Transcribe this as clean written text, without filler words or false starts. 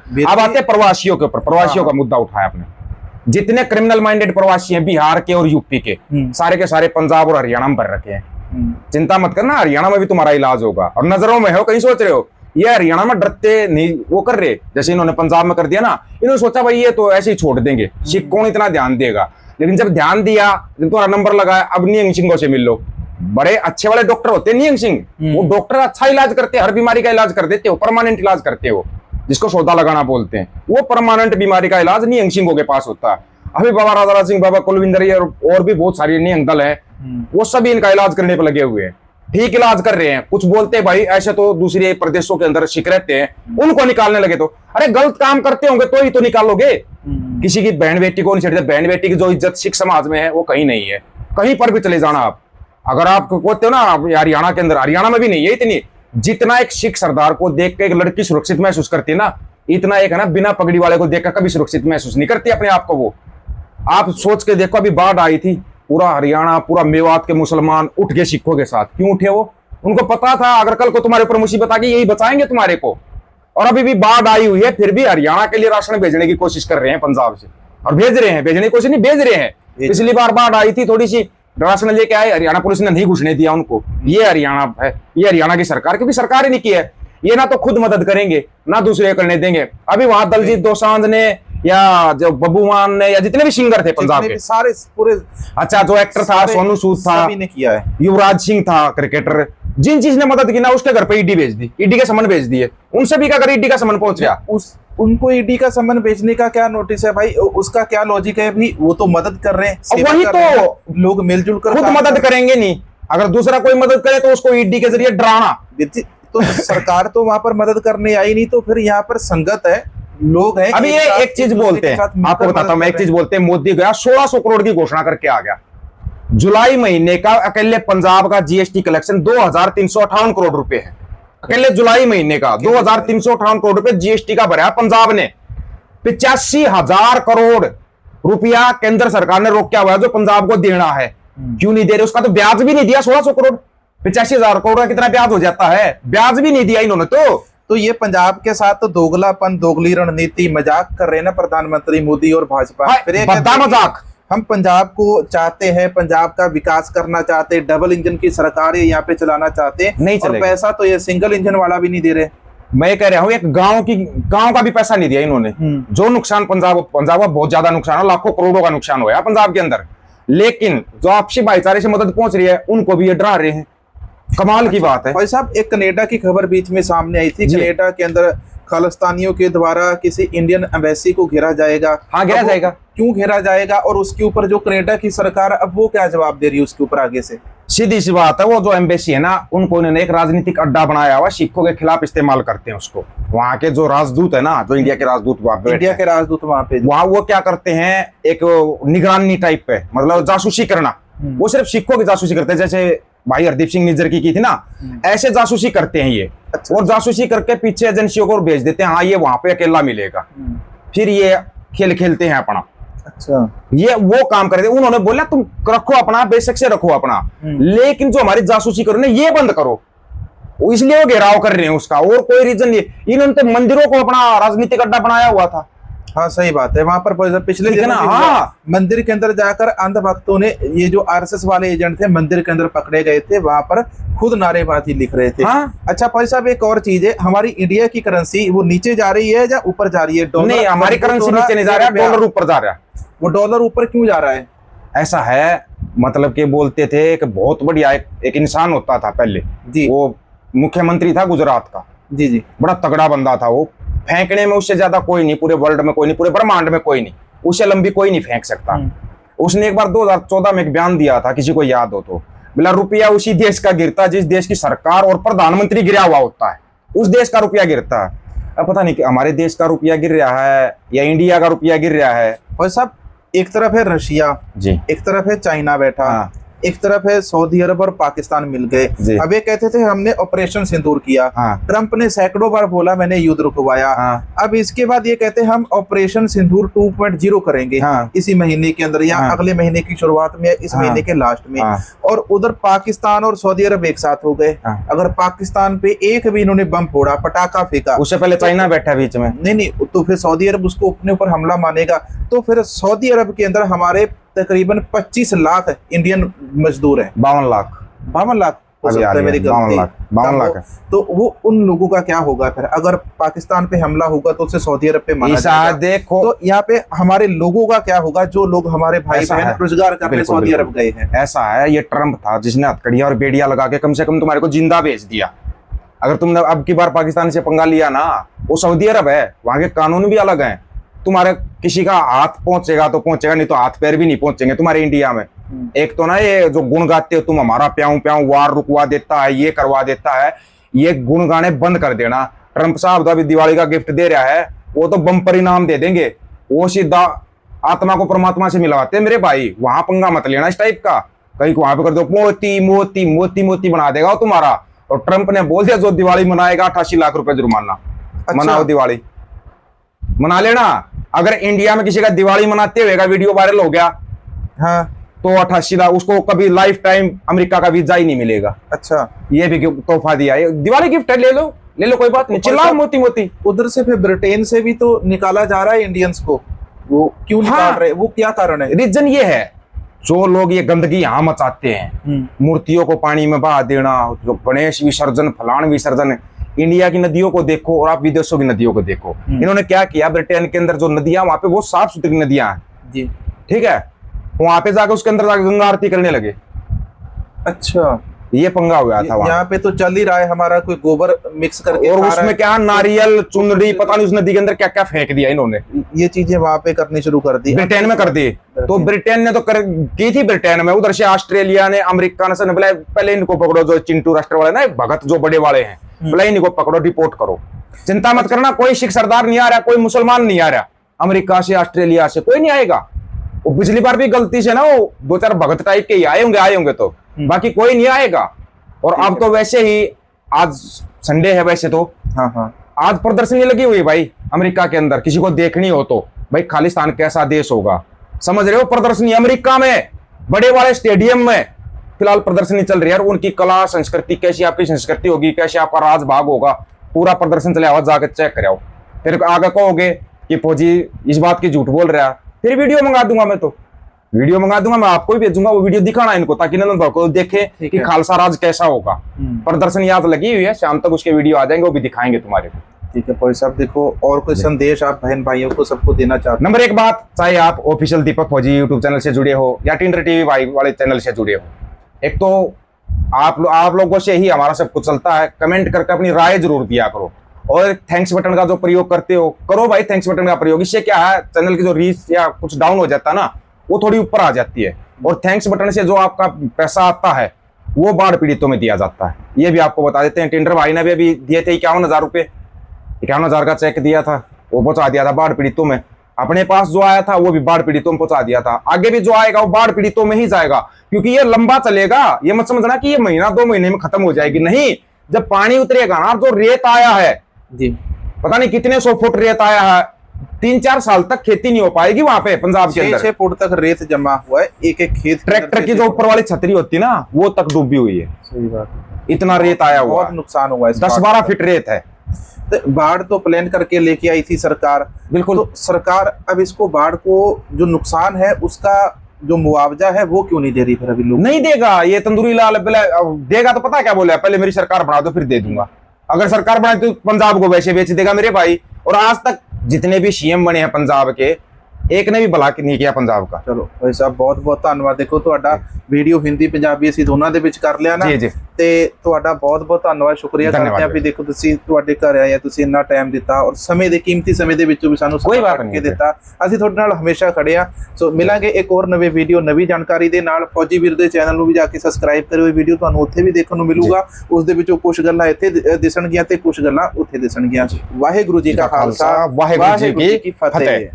अब आते हैं प्रवासियों के ऊपर। प्रवासियों का मुद्दा उठाया आपने। जितने क्रिमिनल माइंडेड प्रवासी हैं बिहार के और यूपी के, सारे के सारे पंजाब और हरियाणा में भर रखे हैं। चिंता मत करना, हरियाणा में भी तुम्हारा इलाज होगा। और नजरों में हो, कहीं सोच रहे हो ये हरियाणा में डरते नहीं वो कर रहे, जैसे इन्होंने पंजाब में कर दिया ना, इन्होंने सोचा भाई ये तो ऐसे ही छोड़ देंगे, सिख कौन इतना ध्यान देगा। लेकिन जब ध्यान दिया, जब तुम्हारा नंबर लगाया, अब नियंग सिंह से मिल लो। बड़े अच्छे वाले डॉक्टर होते हैं नियंग सिंह, वो डॉक्टर अच्छा इलाज करते हैं, हर बीमारी का इलाज कर देते हो, परमानेंट इलाज करते हो, जिसको सौदा लगाना बोलते हैं। वो परमानेंट बीमारी का इलाज नियंग सिंह के पास होता है। अभी बाबा राजा सिंह, बाबा कुलविंदर और भी बहुत सारी नियंग दल है, वो सभी इनका इलाज करने पर लगे हुए हैं, ठीक इलाज कर रहे हैं। कुछ बोलते हैं भाई ऐसे तो दूसरे प्रदेशों के अंदर सिख रहते हैं, उनको निकालने लगे तो अरे गलत काम करते होंगे तो ही तो निकालोगे। किसी की बहन बेटी को नहीं छेड़ते। बहन बेटी की जो इज्जत सिख समाज में है वो कहीं नहीं है। कहीं पर भी चले जाना आप, अगर आप कहते हो ना हरियाणा के अंदर, हरियाणा में भी नहीं है इतनी, जितना एक सिख सरदार को देख के एक लड़की सुरक्षित महसूस करती है ना, इतना एक है ना बिना पगड़ी वाले को देखकर कभी सुरक्षित महसूस नहीं करती अपने आप को। वो आप सोच के देखो, अभी बाढ़ आई थी, पूरा हरियाणा, पूरा मेवात के मुसलमान उठ गए सिखों के साथ। क्यों उठे? वो उनको पता था अगर कल को तुम्हारे ऊपर मुसीबत आ गई यही बचाएंगे तुम्हारे को। और अभी भी बाढ़ आई हुई है, फिर भी हरियाणा के लिए राशन भेजने की कोशिश कर रहे हैं पंजाब से, और भेज रहे हैं, भेजने की कोशिश नहीं, भेज रहे हैं। पिछली बार बाढ़ आई थी, थोड़ी सी राशन लेके आए, हरियाणा पुलिस ने नहीं घुसने दिया उनको। ये हरियाणा है, ये हरियाणा की सरकार, क्योंकि सरकार ही नहीं की है। ये ना तो खुद मदद करेंगे ना दूसरे करने देंगे। अभी वहां दलजीत दोसांझ ने या जो बब्बू मान ने या जितने भी सिंगर थे पंजाब के सारे पूरे, अच्छा जो एक्टर था सोनू सूद था, ने किया है, युवराज सिंह था क्रिकेटर, जिन चीज ने मदद की ना उसके घर पे ईडी भेज दी, ईडी के समन भेज दिए। उनसे भी अगर ईडी का समन पहुंच गया, उनको ईडी का समन भेजने का क्या नोटिस है भाई? उसका क्या लॉजिक है भी? वो तो मदद कर रहे हैं, वही तो लोग मिलजुल कर खुद मदद करेंगे नहीं। अगर दूसरा कोई मदद करे तो उसको ईडी के जरिए डराना। तो सरकार तो वहां पर मदद करने आई नहीं, तो फिर यहाँ पर संगत है, लोग हैं। अभी ये एक चीज बोलते हैं, आपको बताता हूं मैं, एक चीज बोलते हैं, मोदी गया 1600 करोड़ की घोषणा करके आ गया। जुलाई महीने का अकेले पंजाब का जीएसटी कलेक्शन 2358 करोड़ रुपए है। अकेले जुलाई महीने का 2358 करोड़ रुपए जीएसटी का भरा पंजाब ने। 85,000 करोड़ रुपया केंद्र सरकार ने रोका हुआ है जो पंजाब को देना है। क्यों नहीं दे रहे? उसका तो ब्याज भी नहीं दिया। 1600 करोड़ 85,000 करोड़ का कितना ब्याज हो जाता है? ब्याज भी नहीं दिया इन्होंने तो ये पंजाब के साथ तो दोगलापन, दोगली रणनीति, मजाक कर रहे हैं ना प्रधानमंत्री मोदी और भाजपा। फिर मजाक। हम पंजाब को चाहते हैं, पंजाब का विकास करना चाहते हैं, डबल इंजन की सरकार यहाँ पे चलाना चाहते हैं, नहीं और पैसा तो ये सिंगल इंजन वाला भी नहीं दे रहे। मैं कह रहा हूँ एक गांव का भी पैसा नहीं दिया इन्होंने। जो नुकसान पंजाब का बहुत ज्यादा नुकसान है, लाखों करोड़ों का नुकसान हुआ पंजाब के अंदर। लेकिन जो आपसी भाईचारे से मदद पहुंच रही है उनको भी ये डरा रहे हैं। कमाल की बात है भाई साहब। एक कनाडा की खबर बीच में सामने आई थी, कनाडा के अंदर खालिस्तानियों के द्वारा किसी इंडियन एम्बेसी को घेरा जाएगा। हाँ, घेरा जाएगा। क्यों घेरा जाएगा? और उसके ऊपर जो कनाडा की सरकार अब वो क्या जवाब दे रही है उसके ऊपर आगे से? सीधी सी बात है, वो जो एम्बेसी है ना, उनको इन्होंने एक राजनीतिक अड्डा बनाया हुआ, सिखों के खिलाफ इस्तेमाल करते हैं उसको। वहां के जो राजदूत है ना, जो इंडिया के राजदूत वहां पे वहां वो क्या करते हैं, एक निगरानी टाइप पे, मतलब जासूसी करना। वो सिर्फ सिखों की जासूसी करते हैं, जैसे भाई हरदीप सिंह निज्जर की थी ना, ऐसे जासूसी करते हैं ये। अच्छा। और जासूसी करके पीछे एजेंसियों को भेज देते हैं, हाँ ये वहां पे अकेला मिलेगा, फिर ये खेल खेलते हैं अपना। अच्छा, ये वो काम कर रहे थे। उन्होंने बोला तुम रखो अपना, बेशक से रखो अपना, लेकिन जो हमारी जासूसी करो ना ये बंद करो। इसलिए वो घेराव कर रहे हैं उसका, और कोई रीजन नहीं। इन्होंने तो मंदिरों को अपना राजनीतिक अड्डा बनाया हुआ था। हाँ सही बात है। वहां पर पिछले दिनों मंदिर के अंदर जाकर अंध भक्तों ने, ये जो आरएसएस वाले एजेंट थे मंदिर के अंदर पकड़े गए थे, वहां पर खुद नारेबाजी लिख रहे थे। हाँ? अच्छा भाई साहब, एक और चीज है, हमारी इंडिया की करेंसी वो नीचे जा रही है या ऊपर जा रही है? डॉलर नहीं, हमारी करेंसी नीचे नहीं जा रहा है, डॉलर ऊपर जा रहा है। वो डॉलर ऊपर क्यों जा रहा है? ऐसा है, मतलब कि बोलते थे कि बहुत बढ़िया एक इंसान होता था पहले जी, वो मुख्यमंत्री था गुजरात का। जी जी, बड़ा तगड़ा बंदा था वो। फेंकने में उससे ज्यादा कोई नहीं, पूरे वर्ल्ड में कोई नहीं, पूरे ब्रह्मांड में कोई नहीं, उससे लंबी कोई नहीं फेंक सकता। उसने एक बार 2014 में एक बयान दिया था, किसी को याद हो तो, बोला रुपया उसी देश का गिरता जिस देश की सरकार और प्रधानमंत्री गिरा हुआ होता है, उस देश का रुपया गिरता है। अब पता नहीं कि हमारे देश का रुपया गिर रहा है या इंडिया का रुपया गिर रहा है। और साहब, एक तरफ है रशिया जी, एक तरफ है चाइना बैठा। एक तरफ है सऊदी अरब और पाकिस्तान मिल गए। जी। अब ये कहते थे हमने ऑपरेशन सिंदूर किया, हाँ। ट्रंप ने सैकड़ों बार बोला मैंने युद्ध रुकवाया। हाँ। अब इसके बाद ये कहते हैं हम ऑपरेशन सिंदूर 2.0 करेंगे हाँ। इसी महीने के अंदर या हाँ। अगले महीने की शुरुआत में, इस हाँ। महीने के लास्ट में। हाँ। और उधर पाकिस्तान और सऊदी अरब एक साथ हो गए। हाँ। अगर पाकिस्तान पे एक भी इन्होंने बम फोड़ा, पटाखा फेंका, उससे पहले चाइना बैठा बीच में। नहीं, तो फिर सऊदी अरब उसको अपने ऊपर हमला मानेगा। तो फिर सऊदी अरब के अंदर हमारे तकरीबन 25 लाख इंडियन मजदूर हैं। 52 लाख 52 लाख हो सकता है मेरी 52 लाख गलती। 52 लाख है। तो वो उन लोगों का क्या होगा फिर? अगर पाकिस्तान पे हमला होगा तो उसे सऊदी अरब पे माना ईसा जाएगा। देखो, तो यहाँ पे हमारे लोगों का क्या होगा, जो लोग हमारे भाई ऐसा बहन है। रोजगार करने बिल्कुल, सऊदी अरब बिल्कुल। गए हैं। ऐसा है, ये ट्रम्प था जिसने हथकड़ियां और बेड़ियां लगा के कम से कम तुम्हारे को जिंदा भेज दिया। अगर तुमने अब की बार पाकिस्तान से पंगा लिया ना, वो सऊदी अरब है, वहां के कानून भी अलग हैं। तुम्हारे किसी का हाथ पहुंचेगा तो पहुंचेगा, नहीं तो हाथ पैर भी नहीं पहुंचेंगे तुम्हारे इंडिया में। एक तो ना ये जो गुण गाते हो तुम, हमारा प्याऊ प्याऊ वार रुकवा देता है, ये करवा देता है, ये गुण गाने बंद कर देना। ट्रंप साहब तो अभी दिवाली का गिफ्ट दे रहा है, वो तो बम्पर इनाम दे देंगे। वो सीधा आत्मा को परमात्मा से मिलवाते हैं मेरे भाई। वहां पंगा मत लेना इस टाइप का, कहीं वहां पे कर दो मोती मोती मोती मोती बना देगा वो तुम्हारा। और ट्रंप ने बोल दिया जो दिवाली मनाएगा 88 लाख रुपए जुर्माना। अच्छा। मनाओ दिवाली, मना लेना। अगर इंडिया में किसी का दिवाली मनाते हुए का वीडियो वायरल हो गया, हाँ, तो 88 लाख, उसको कभी लाइफ टाइम अमेरिका का वीजा ही नहीं मिलेगा। अच्छा, ये भी तोहफा दिया है, दिवाली गिफ्ट है, ले लो ले लो, कोई बात नहीं, चिल्लाओ मोती मोती। उधर से फिर ब्रिटेन से भी तो निकाला जा रहा है इंडियंस को, वो क्यों निकाल हाँ। रहे, वो क्या कारण है? रीजन ये है, जो लोग ये गंदगी यहाँ मचाते हैं, मूर्तियों को पानी में बहा देना, जो गणेश विसर्जन फलान विसर्जन, इंडिया की नदियों को देखो और आप विदेशों की नदियों को देखो। इन्होंने क्या किया, ब्रिटेन के अंदर जो नदियां वहां पे वो साफ सुथरी नदियां हैं जी, ठीक है, वहां पे जाकर उसके अंदर जाकर गंगा आरती करने लगे। अच्छा, ये पंगा हुआ था वहां। यहाँ पे तो चल ही रहा है हमारा, कोई गोबर मिक्स करके और खा रहा है। उसमें क्या नारियल चुनरी पता नहीं उस नदी के अंदर क्या क्या फेंक दिया इन्होंने। ये चीजें वहां पे करनी शुरू कर दी, ब्रिटेन में कर दी। तो ब्रिटेन ने तो की थी ब्रिटेन में, उधर से ऑस्ट्रेलिया ने, अमेरिका ने बोला पहले इनको पकड़ो, जो चिंटू राष्ट्र वाले ना भगत जो बड़े वाले हैं, बोला इनको पकड़ो, रिपोर्ट करो, चिंता मत करना, कोई सिख सरदार नहीं आ रहा, कोई मुसलमान नहीं आ रहा, अमेरिका से ऑस्ट्रेलिया से कोई नहीं आएगा। वो पिछली बार भी गलती से ना वो 2-4 भगत टाइप के ही आए होंगे तो बाकी कोई नहीं आएगा। और अब तो वैसे ही आज संडे है वैसे तो, हाँ हाँ, आज प्रदर्शनी लगी हुई है भाई अमेरिका के अंदर, किसी को देखनी हो तो। भाई खालिस्तान कैसा देश होगा, समझ रहे हो? प्रदर्शनी अमेरिका में बड़े वाले स्टेडियम में फिलहाल प्रदर्शनी चल रही है, और उनकी कला संस्कृति, कैसी आपकी संस्कृति होगी, कैसे आपका राज भाग होगा, पूरा प्रदर्शन चले आओ, जाकर चेक कराओ। फिर आगे कहोगे कि फौजी इस बात की झूठ बोल रहा है, फिर वीडियो मंगा दूंगा, मैं तो वीडियो मंगा दूंगा, मैं आपको भी भेजूंगा वो वीडियो, दिखाना इनको ताकि नंदन को देखे कि खालसा राज कैसा होगा। प्रदर्शनी आज लगी हुई है, शाम तक उसके वीडियो आ जाएंगे, वो भी दिखाएंगे तुम्हारे को। ठीक है भाई साहब, देखो और कोई संदेश आप बहन भाइयों को सबको देना चाहते नंबर 1 बात, चाहे आप ऑफिशियल दीपक फौजी यूट्यूब चैनल से जुड़े हो या टिंडर टीवी भाई वाले चैनल से जुड़े हो, एक तो आप लोगों से ही हमारा सब कुछ चलता है, कमेंट करके अपनी राय जरूर दिया करो। और थैंक्स बटन का जो प्रयोग करते हो करो भाई, थैंक्स बटन का प्रयोग, इससे क्या है चैनल की जो रीच या कुछ डाउन हो जाता है ना, वो थोड़ी ऊपर आ जाती है। और थैंक्स बटन से जो आपका पैसा आता है वो बाढ़ पीड़ितों में दिया जाता है, ये भी आपको बता देते हैं। टेंडर भाई ने भी अभी दिए थे 51,000 रुपए, 51,000 का चेक दिया था, वो पहुंचा दिया था बाढ़ पीड़ितों में। अपने पास जो आया था वो भी बाढ़ पीड़ितों में पहुंचा दिया था, आगे भी जो आएगा वो बाढ़ पीड़ितों में ही जाएगा, क्योंकि ये लंबा चलेगा। ये मत समझना कि ये महीना 2 महीने में खत्म हो जाएगी, नहीं। जब पानी उतरेगा ना, जो रेत आया है जी, पता नहीं कितने 100 फुट रेत आया है, 3-4 साल तक खेती नहीं हो पाएगी वहां पे पंजाब के अंदर। 6 फुट तक रेत जमा हुआ है एक एक खेत। ट्रैक्टर की जो ऊपर वाली छतरी होती है ना, वो तक डूबी हुई है। सही बात है, इतना रेत आया हुआ, बहुत नुकसान हुआ है। 10-12 फीट रेत है। तो बाढ़ तो प्लान करके लेके आई थी सरकार, बिल्कुल। तो सरकार अब इसको बाढ़ को जो नुकसान है उसका जो मुआवजा है वो क्यों नहीं दे रही फिर अभी लोग? नहीं देगा ये तंदूरी लाल, देगा तो पता क्या बोला, पहले मेरी सरकार बना दो फिर दे दूंगा। अगर सरकार बनाए तो पंजाब को वैसे बेच देगा मेरे भाई। और आज तक जितने भी सीएम बने हैं पंजाब के, एक ने भी भला नहीं किया पंजाब का। चलो भाई साहब बहुत बहुत ਧੰਨਵਾਦ। ਦੇਖੋ ਤੁਹਾਡਾ ਵੀਡੀਓ ਹਿੰਦੀ ਪੰਜਾਬੀ ਅਸੀਂ ਦੋਨਾਂ ਦੇ ਵਿੱਚ ਕਰ ਲਿਆ ਨਾ ਜੀ ਜੀ, ਤੇ ਤੁਹਾਡਾ ਬਹੁਤ ਬਹੁਤ ਧੰਨਵਾਦ, ਸ਼ੁਕਰੀਆ ਕਰਦੇ ਹਾਂ ਵੀ ਦੇਖੋ ਤੁਸੀਂ ਤੁਹਾਡੇ ਘਰ ਆਏ ਆ, ਤੁਸੀਂ ਇੰਨਾ ਟਾਈਮ ਦਿੱਤਾ ਔਰ ਸਮੇਂ ਦੇ ਕੀਮਤੀ ਸਮੇਂ ਦੇ ਵਿੱਚੋਂ ਵੀ ਸਾਨੂੰ ਕੋਈ ਬਾਤ ਕੇ ਨਹੀਂ ਦਿੱਤਾ। ਅਸੀਂ ਤੁਹਾਡੇ ਨਾਲ ਹਮੇਸ਼ਾ ਖੜੇ ਆ। ਸੋ ਮਿਲਾਂਗੇ ਇੱਕ ਹੋਰ ਨਵੇਂ ਵੀਡੀਓ ਨਵੀਂ ਜਾਣਕਾਰੀ ਦੇ ਨਾਲ। ਫੌਜੀ ਵੀਰ ਦੇ ਚੈਨਲ ਨੂੰ ਵੀ ਜਾ ਕੇ ਸਬਸਕ੍ਰਾਈਬ ਕਰਿਓ, ਇਹ ਵੀਡੀਓ ਤੁਹਾਨੂੰ ਉੱਥੇ ਵੀ ਦੇਖਣ ਨੂੰ ਮਿਲੂਗਾ। ਉਸ ਦੇ ਵਿੱਚੋਂ ਕੁਝ ਗੱਲਾਂ ਇੱਥੇ ਦਿਸਣਗੀਆਂ ਤੇ ਕੁਝ ਗੱਲਾਂ ਉੱਥੇ ਦਿਸਣਗੀਆਂ। ਵਾਹਿਗੁਰੂ ਜੀ ਕਾ ਖਾਲਸਾ, ਵਾਹਿਗੁਰੂ ਜੀ ਕੀ ਫਤਿਹ।